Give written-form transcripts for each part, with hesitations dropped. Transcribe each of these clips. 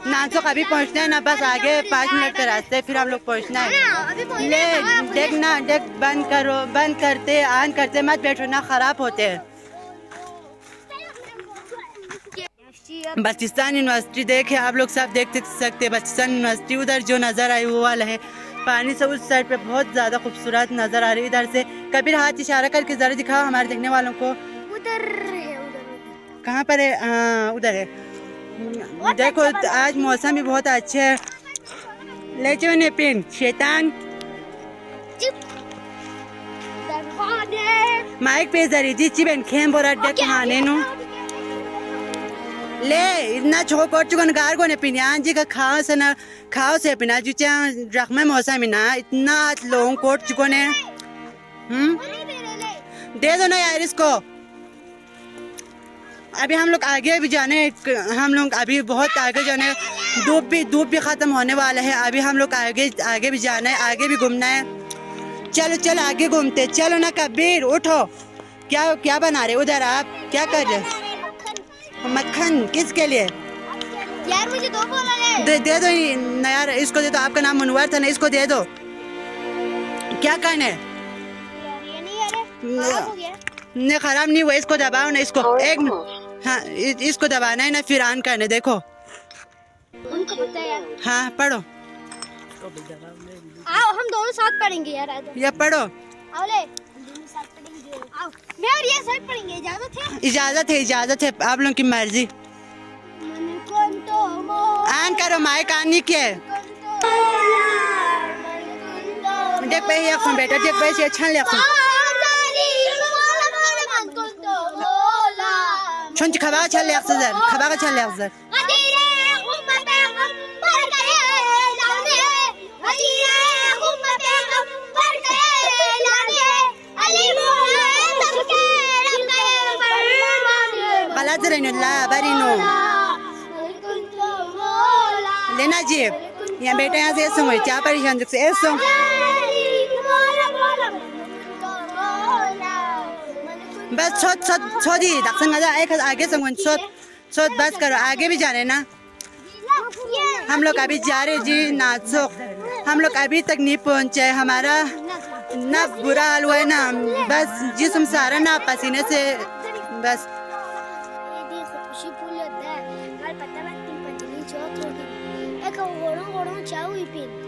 नाचो अभी पहुँचना है ना, बस आगे 5 मिनट का रास्ता है, फिर हम लोग पहुँचना है। ले देख ना, देख बंद करो, बंद करते ऑन करते मत बैठो ना, खराब होते हैं। बल्चिस्तान यूनिवर्सिटी देखे आप लोग सब देख सकते हैं। बल्चिस्तान यूनिवर्सिटी उधर जो नज़र आई वो वाला है, पानी से उस साइड पे बहुत ज़्यादा खूबसूरत नज़र आ रही है। इधर से कबीर हाथ इशारा करके ज़रा दिखाओ हमारे देखने वालों को। उधर है, उधर कहाँ पर है? हाँ उधर है। देखो आज मौसम भी बहुत अच्छा है। ले चो ने पिन शैतान माइक पे जरी जी चिबन खेम बोरा दे कहाने नु ले इतना छो कोट चुकन गार को ने पिन यान जी का खाओ से पिना जी चा रखमे मौसम ना इतना लोग कोट चुको ने दे दो ना यार इसको। अभी हम लोग आगे भी जाने, हम लोग अभी बहुत आगे जाने, धूप भी खत्म होने वाला है। अभी हम लोग आगे भी जाना है, आगे भी घूमना है। चलो चलो आगे घूमते, चलो ना कबीर उठो। क्या बना रहे उधर आप, क्या कर रहे? मक्खन किसके लिए यार? मुझे 2 बोला है। दे दो ना यार, इसको दे दो। आपका नाम मुनवर था ना, इसको दे दो। क्या करना है? ये नहीं यार, खराब हो गया। नहीं खराब नहीं हुआ, इसको दबाओ ना, इसको एक हाँ इसको दबाना है ना, फिर ऑन करने। देखो उनको पता है यार। हाँ पढ़ो। आओ हम दोनों साथ पढ़ेंगे यार। ये पढ़ो। आओ ले, दोनों साथ पढ़ेंगे। आओ मैं और ये साथ पढ़ेंगे। इजाजत है आप लोगों की मर्जी। ऑन करो, माइक ऑन नहीं किया। देख पे ये फोन बेटा, देख पे ये छन ले फोन छन खबा छन ले अक्सर खबा का छन ले अक्सर गलत रहने ला बरीनो लेना जी। यहाँ बेटा यहाँ से ऐसा क्या परेशान से ऐसा बस छोड़ी दक्षिण एक आगे से बस करो, आगे भी जा रहे ना। हम लोग अभी जा रहे जी नाचो, हम लोग अभी तक नहीं पहुँचे। हमारा ना बुरा हाल हुआ है ना, बस जिस्म सारा ना पसीने से बस।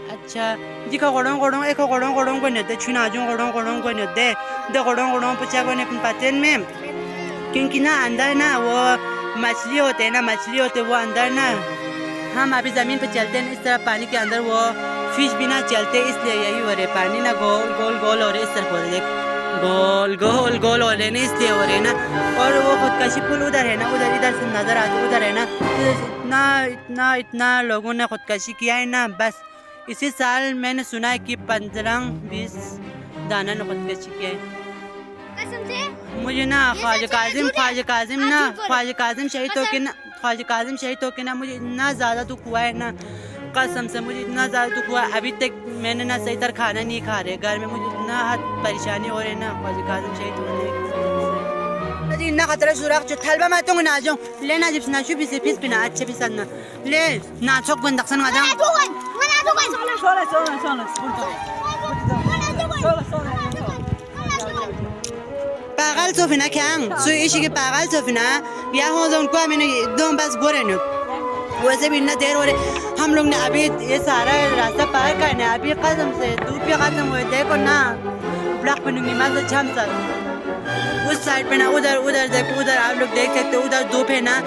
अच्छा जी का गोड़ों एक गोड़ों को नदे छुनाजों गोड़ों को नदे दो गोड़ों पचा को ने पतेन में, क्योंकि ना अंदर ना वो मछली होते हैं ना, वो अंदर ना। हम अभी ज़मीन पे चलते हैं इस तरह पानी के अंदर, वो फिश भी ना चलते, इसलिए यही हो रहे। पानी ना गोल हो रहे, इस तरह हो रहे, गोल हो रहे ना, इसलिए हो रहे ना। और वो खुदकशी पुल उधर है ना, इधर से नज़र आते उधर है ना। इतना लोगों ने खुदकशी किया है ना। बस इसी साल मैंने सुना है कि 15-20 दाना ने खुदकशी किया है। मुझे ना ख्वाजा काजिम शहीद हो के ना मुझे इतना ज़्यादा दुख हुआ है ना, कसम से मुझे इतना ज़्यादा दुख हुआ। अभी तक मैंने ना सही तरह खाना नहीं खा रहे घर में, मुझे इतना परेशानी हो रही है ना ख्वाजा काजिम शहीद होने जी। इतना खतरा सुराख जो थलबा मैं तो ना जाऊँ लेना जिस ना शुभी से फिस बिना अच्छे फिस ना ले ना चौक बंद दक्षिण आ जाऊँ। पागल सोफिना क्या सो इसी के पागल सोफिना या हो जो उनको मैंने एकदम बस बोरे नो वैसे भी इतना देर हो रहे। हम लोग ने अभी ये सारा रास्ता पार करना है, अभी कसम से धूप भी खत्म हुए। देखो ना ब्लॉक पे नुंगी मत छम सर उस साइड पे ना, उधर देखो, उधर आप लोग देख सकते हो, उधर धूप है ना,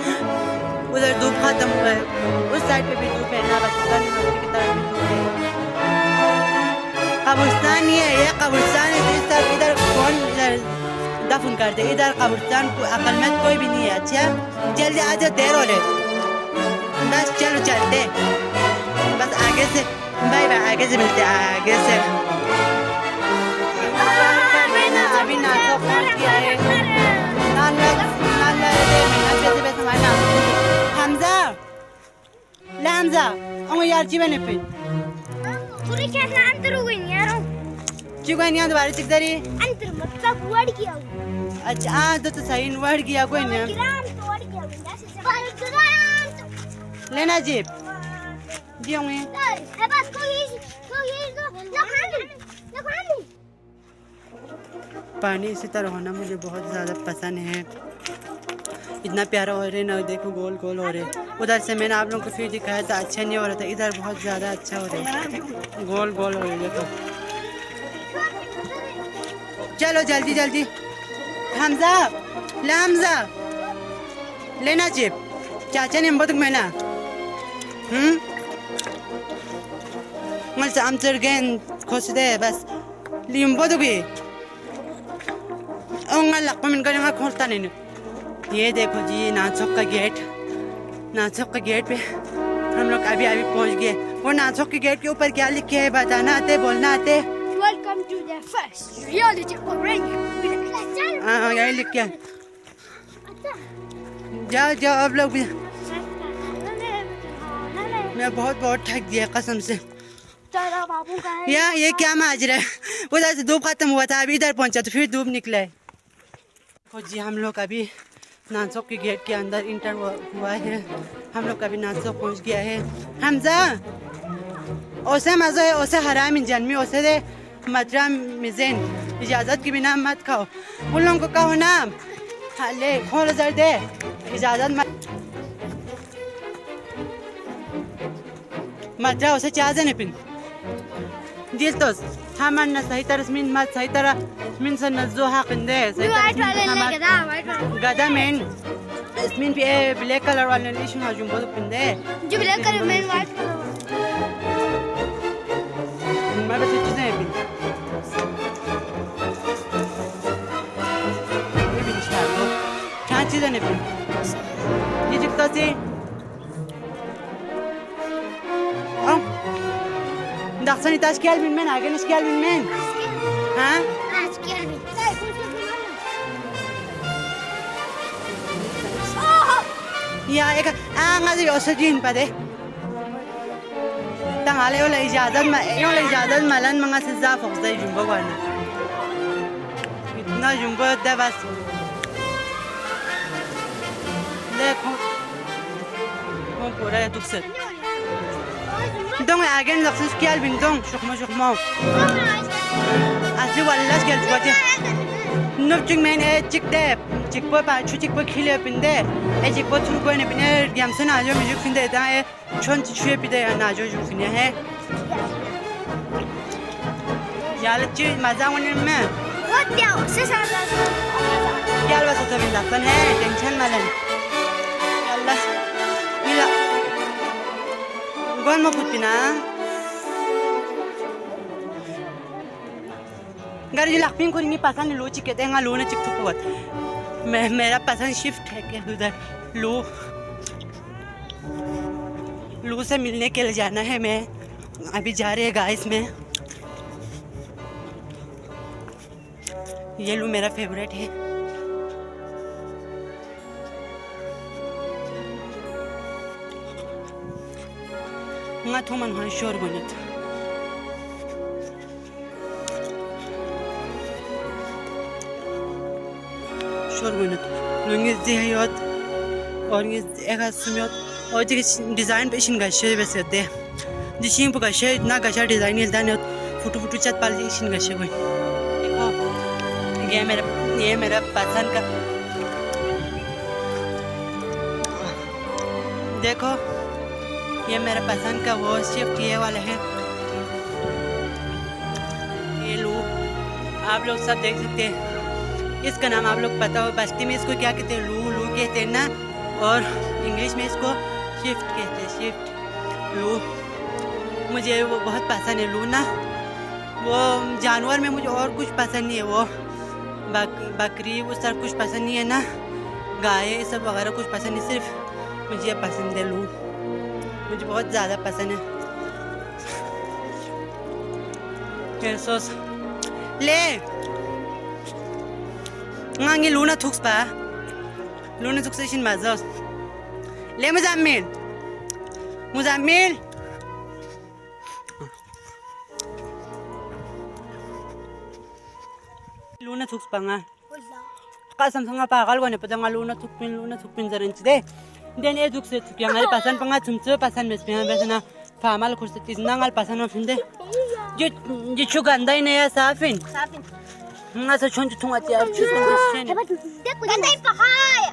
उधर धूप खत्म हुआ है, उस साइड पे भी धूप है ना। बल्चिस्तान यूनिवर्सिटी की तरफ भी धूप है। कब्रिस्तान नहीं है, ये कब्रिस्तान है। इधर कौन दफन करते, इधर कब्रिस्तान को अकलमत कोई भी नहीं है। अच्छा जल्दी आ जाओ, देर हो रहे, बस चलो चलते बस आगे से। बाय आगे से मिलते आगे से। अभी नाचो पहुंच गया है हमजा यार जीवन पे दोबारा चिकदारी। अच्छा हाँ तो सही वर्ड किया कोई नहीं। लेना जीप दियोंगे पानी इसी तरह होना मुझे बहुत ज़्यादा पसंद है। इतना प्यारा हो रहा है ना, देखो गोल गोल हो रहे। उधर से मैंने आप लोगों को फिर दिखाया था, अच्छा नहीं हो रहा था, इधर बहुत ज़्यादा अच्छा हो रहा है, गोल गोल हो रहे देखो। चलो जल्दी जल्दी हमजा ला हमजा लेना चिप चाचा ने बहुत मैना मल आमचर गेन खुश दे बस लिम्बो तो भी ओंगा लग पर मिनका जगह खोलता नहीं। ये देखो जी नाचोक का गेट पे हम लोग अभी अभी पहुंच गए। वो नाचोक के गेट के ऊपर क्या लिखे है बताना आते बोलना आते? Welcome to the first reality orange. हाँ यही लिख के जाओ जाओ अब लोग भी। मैं बहुत थक गया कसम से। बाबू का है यार ये क्या माजरा है? उधर से धूप खत्म हुआ था, अभी इधर पहुंचा तो फिर धूप निकला है। देखो जी हम लोग अभी नाचोक के गेट के अंदर इंटर हुआ है। हम लोग अभी नाचोक पहुंच गया है। हमजा ओसे मज़ो है ओसे हराम जन्मी ओसे दे मदरा मिजेन इजाज़त के बिना मत खाओ। उन लोगों को कहो ना ले खोल जर दे इजाज़त मदरा ओसे चाहते पिन दिल तो हमार न सही तरह मिन मत सही तरह मिन से नज़ो हाकिंदे सही तरह गदा मेन इसमें भी ब्लैक कलर वाले लिशन हजूम बोलो पिंदे जो ब्लैक कलर में व्हाइट कलर मैं बस चीज़ें हैं पिन ये भी निशान दो क्या चीज़ें हैं पिन ये जितना सी दाखसन इताश क्या बिन में आगे निश क्या बिन में हाँ या एक आंगा जो सजीन पड़े तंगाले वाला इजाज़त मालन मंगा से ज़ाफ़ होता है जुम्बो वाला इतना जुम्बो दे बस देखो वो पूरा है तुझसे दंग आगे नक्शे क्या बिन दंग शुक्मा असली वाला क्या जुआते नब्जिंग में चिकते चिकपो पाचू चिकपो खिले पिंदे चिकपो थुरको ने पिने गेमसे नाजो म्यूजिक पिंदे दाए छोन छुए पिदे नाजो जो पिने है यार चीज मजा होने में वो क्या से सारा क्या बस तो बिंदा सन है टेंशन मालन अल्लाह मिला गोन मो पुतिना गाड़ी लाखपिंग को नहीं पसंद लो चिके देंगा लो ने चिक तो बहुत मेरा पसंद शिफ्ट है कि उधर लू से मिलने के लिए जाना है। मैं अभी जा रही है गाइस में ये लू मेरा फेवरेट है। मैं तो मन हाँ शोर बने था शोरगुनत लुंगी ज़िहायत और ये एक सुमियत और जो डिज़ाइन पे इशन गश्शे वैसे दे जिशिंग पे गश्शे इतना गश्शा डिज़ाइन ये दाने फुटू चट पाल इशन गश्शे कोई देखो ये मेरा पसंद का देखो ये मेरा पसंद का वो शिफ्ट ये वाला है। ये लो आप लोग सब देख सकते हैं। इसका नाम आप लोग पता हो बस्ती में इसको क्या कहते हैं लू कहते हैं ना और इंग्लिश में इसको शिफ्ट कहते हैं शिफ्ट लू। मुझे वो बहुत पसंद है लू ना। वो जानवर में मुझे और कुछ पसंद नहीं है। वो बकरी वो सब कुछ पसंद नहीं है ना गाय सब वगैरह कुछ पसंद नहीं सिर्फ मुझे पसंद है लू मुझे बहुत ज़्यादा पसंद है। सोच ले ngangi luna thuks pa luna thuks shin mazos le muzammil luna thuks pa nga kasam sanga pagal gone padang luna tukpin zarenci de den eduk se yang al pasan panga chumchu pasan mespian besana famal kurse tiznangal pasan ofinde je chuganda ne ya safin ngasa chonju tunga ti ar chuskan desene Gandain pa kaya.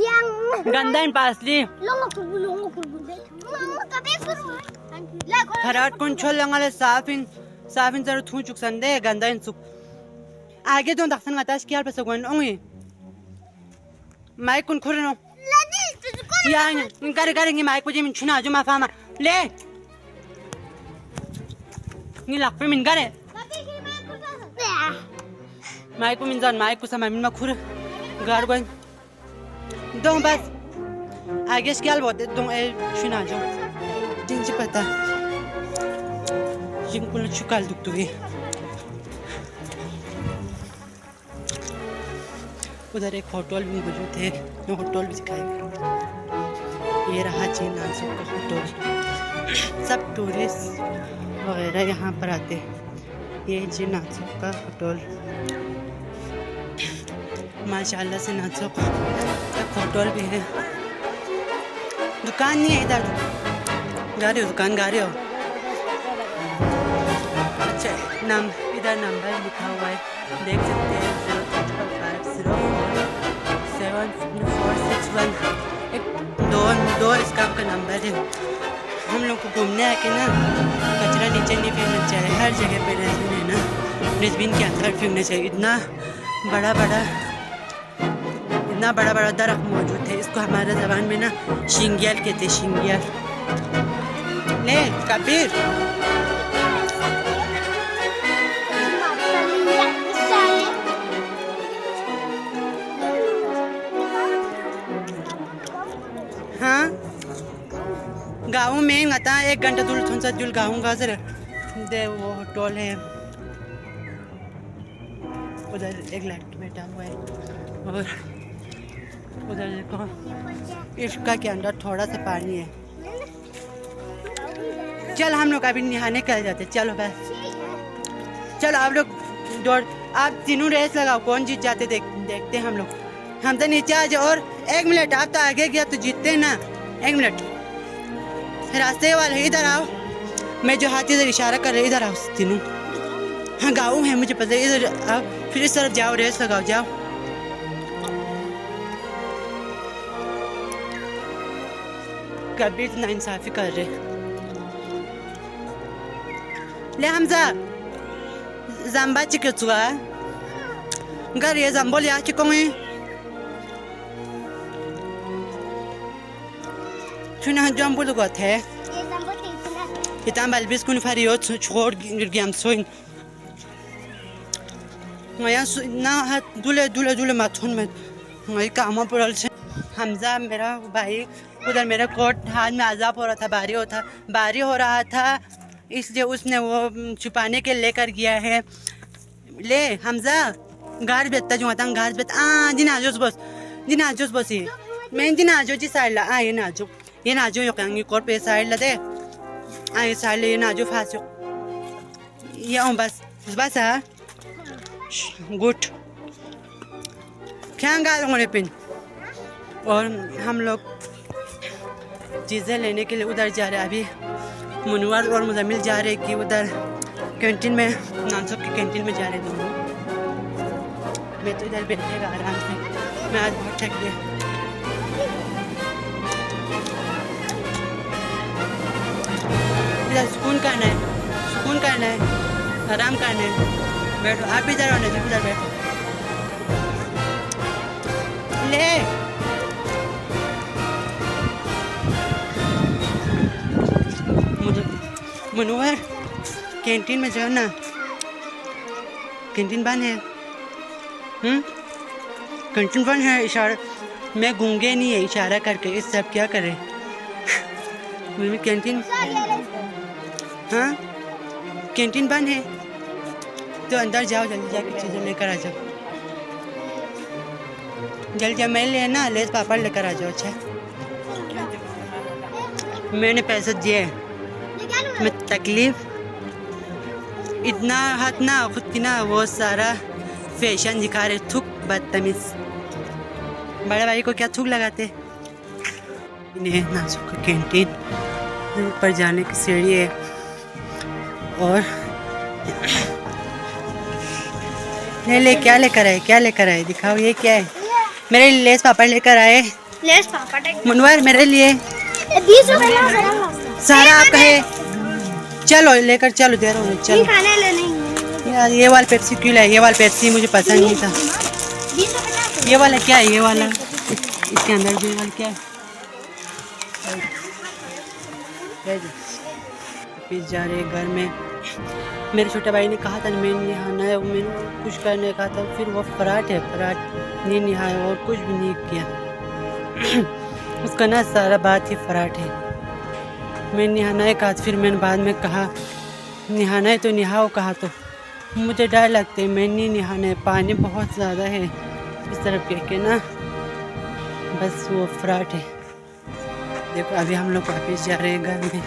Yang gandain pasli longo kurbu de. Mama kabe kuru. La ko. farat kun chollangal safin zaru thun chuksande gandain suk आगे दोन दाखसन गाताश कियाल पस गोन ओंगी mic कुन खुरनो La ni tujuko. यान करे करेंगे mic मुझे मिन छुना जो माफामा ले ni lak pe min gare Kabe ki ma kurta. Mic को मिन जान माइक को sama min ma khur gar गोन दोन बस आगे कियाल बोते दोन ए छुना जो जिंची पता जिंकुल चुकाल दुक्तुगी उधर एक होटल भी मौजूद है मैं होटल भी दिखाएंगे ये रहा जी नासिक का होटल सब टूरिस्ट वगैरह यहाँ पर आते हैं ये जी नासिक का होटल माशाल्लाह से नासिक एक होटल भी है दुकान नहीं है इधर दुकान गा रहे हो अच्छा नाम इधर नंबर लिखा हुआ है देख सकते हैं 0250741 एक दो इसका आपका नंबर है हम लोग को घूमने आके ना कचरा नीचे नहीं फेंकना चाहिए हर जगह पे डस्टबिन है ना डस्टबिन के अंदर फेंकना चाहिए इतना बड़ा दरख्त मौजूद है इसको हमारे ज़बान में ना शिंगियल कहते हैं शिंगियल ले कबीर हाँ गाँव में आता 1 घंटा दूर थोड़ा जुल गाँव का सर दे वो होटल है उधर एक लड़की बैठा हुआ है और उधर देखो इसका के अंदर थोड़ा सा पानी है चल हम लोग अभी नहाने निकल जाते चलो बस चलो आप लोग दौड़ आप तीनों रेस लगाओ कौन जीत जाते देखते हैं हम लोग हम तो नीचे आ जाओ और 1 मिनट आप तो आगे गया तो जीतते हैं ना 1 मिनट रास्ते वाले इधर आओ मैं जो हाथ इधर इशारा कर रही इधर आओ तीनों हाँ गाँव है मुझे पता है इधर आओ फिर इस तरफ जाओ रेस लगाओ जाओ कभी इतना इंसाफी कर रहे ले हमजा जम्बा चिके चुआ घर ये जम्बोल या चिकोंगे चुना जम्बोल को थे Ye zambo tina. इतना बलबिस कुन फरियो छोड़ गिरगियाम सोइन मैं ना हाथ दूले माथुन में मैं काम पर से हमजा मेरा भाई उधर मेरा कोट हाथ में आजाब हो रहा था बारी हो रहा था इसलिए उसने वो छुपाने के लेकर गया है ले हमजा गार बेता जो आता गार बेत दिनाजोस बस मैं दिनाजो जी साइड ला ये नाजो यो कंगी कोट पे साइड ला दे साइड ले ये नाजो फासो ये बस हाँ गुड क्या गालों पिन और हम लोग चीज़ें लेने के लिए उधर जा रहे हैं अभी मुनवर और मुजम्मिल जा रहे हैं कि उधर कैंटीन में नानसब की कैंटीन में जा रहे हैं दोनों मैं तो इधर बैठेगा आराम से मैं आज बहुत थक गया इधर सुकून करना है आराम करना है बैठो आप इधर आओ ना उधर बैठो ले मनोहर कैंटीन में जाओ ना कैंटीन बंद है कैंटीन बंद है इशारा मैं गूंगे नहीं है इशारा करके इस सब क्या करे कैंटीन हाँ कैंटीन बंद है तो अंदर जाओ जल्दी जाके चीज़ें लेकर आ जाओ जल्दी मैं लेना लेस पापड़ लेकर आ जाओ अच्छा मैंने पैसे दिए मैं तकलीफ इतना हाथ ना खुद की ना वो सारा फैशन दिखा रहे थुक बदतमीज। बड़े भाई को क्या थूक लगाते। इन्हें नाजुक का कैंटीन, ऊपर जाने की सीढ़ी है। और ले क्या लेकर आए, क्या लेकर आए, दिखाओ ये क्या है। मेरे लिए लेस पापड़ लेकर आए। लेस पापड़ मुनवर मेरे लिए 20 रुपए का सारा आपका है। चलो लेकर चलो, दे रहा हूँ चलो। खाने लेने यार ये वाला पेप्सी क्यों लाए, ये वाला पेप्सी मुझे पसंद नहीं था। 20 रुपए ये वाला क्या है, ये वाला इसके अंदर भी वाला क्या है। वापिस जा रहे घर में। मेरे छोटे भाई ने कहा था मैं नहाना है, मैंने कुछ करने कहा था, फिर वो फराट नहीं नहाया और कुछ भी नहीं किया। उसका ना सारा बात ही फराट है। मैं नहाना है कहा, फिर मैंने बाद में कहा नहाना है तो नहाओ कहा, तो मुझे डर लगता है, मैं नहीं नहाना है, पानी बहुत ज़्यादा है इस तरफ कह के ना, बस वो फराट है। देखो अभी हम लोग वापस जा रहे हैं घर में।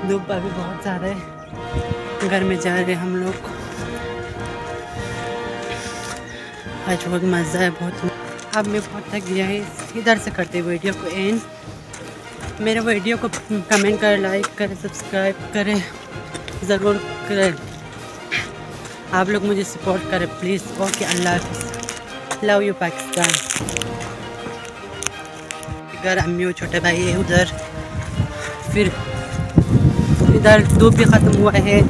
धूप अभी बहुत ज़्यादा है, घर में जा रहे हैं हम लोग। आज बहुत मज़ा है, बहुत। अब मैं बहुत थक गया है, इधर से करते वीडियो को एंड। मेरे वीडियो को कमेंट करें, लाइक करें, सब्सक्राइब करें, ज़रूर करें। आप लोग मुझे सपोर्ट करें प्लीज़। ओके, अल्लाह हाफ़िज़, लव यू पाकिस्तान। घर अम्मी और छोटे भाई है उधर, फिर इधर धूप भी ख़त्म हुआ है।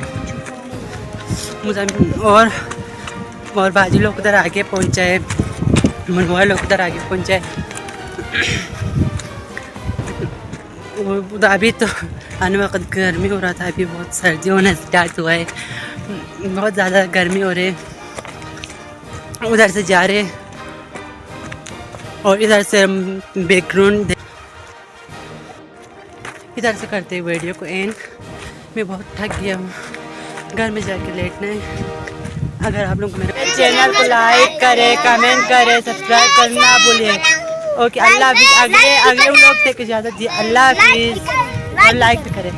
और बाजी लोग उधर आगे पहुँचा है, मनवा लोग उधर आगे पहुँचा है। उधर अभी तो आने वक्त गर्मी हो रहा था, अभी बहुत सर्दी होना स्टार्ट हुआ है, बहुत ज़्यादा गर्मी हो रही है। उधर से जा रहे और इधर से बैकग्राउंड इधर से करते हुए वीडियो को एंड। मैं बहुत थक गया हूँ, घर में जाके लेटना है। अगर आप लोग मेरे चैनल को लाइक करें, कमेंट करें, सब्सक्राइब करना ना भूलिए। ओके, अल्लाह हाफिज़। अगले व्लॉग तक इजाज़त दी। अल्लाह हाफिज़ और लाइक भी करें।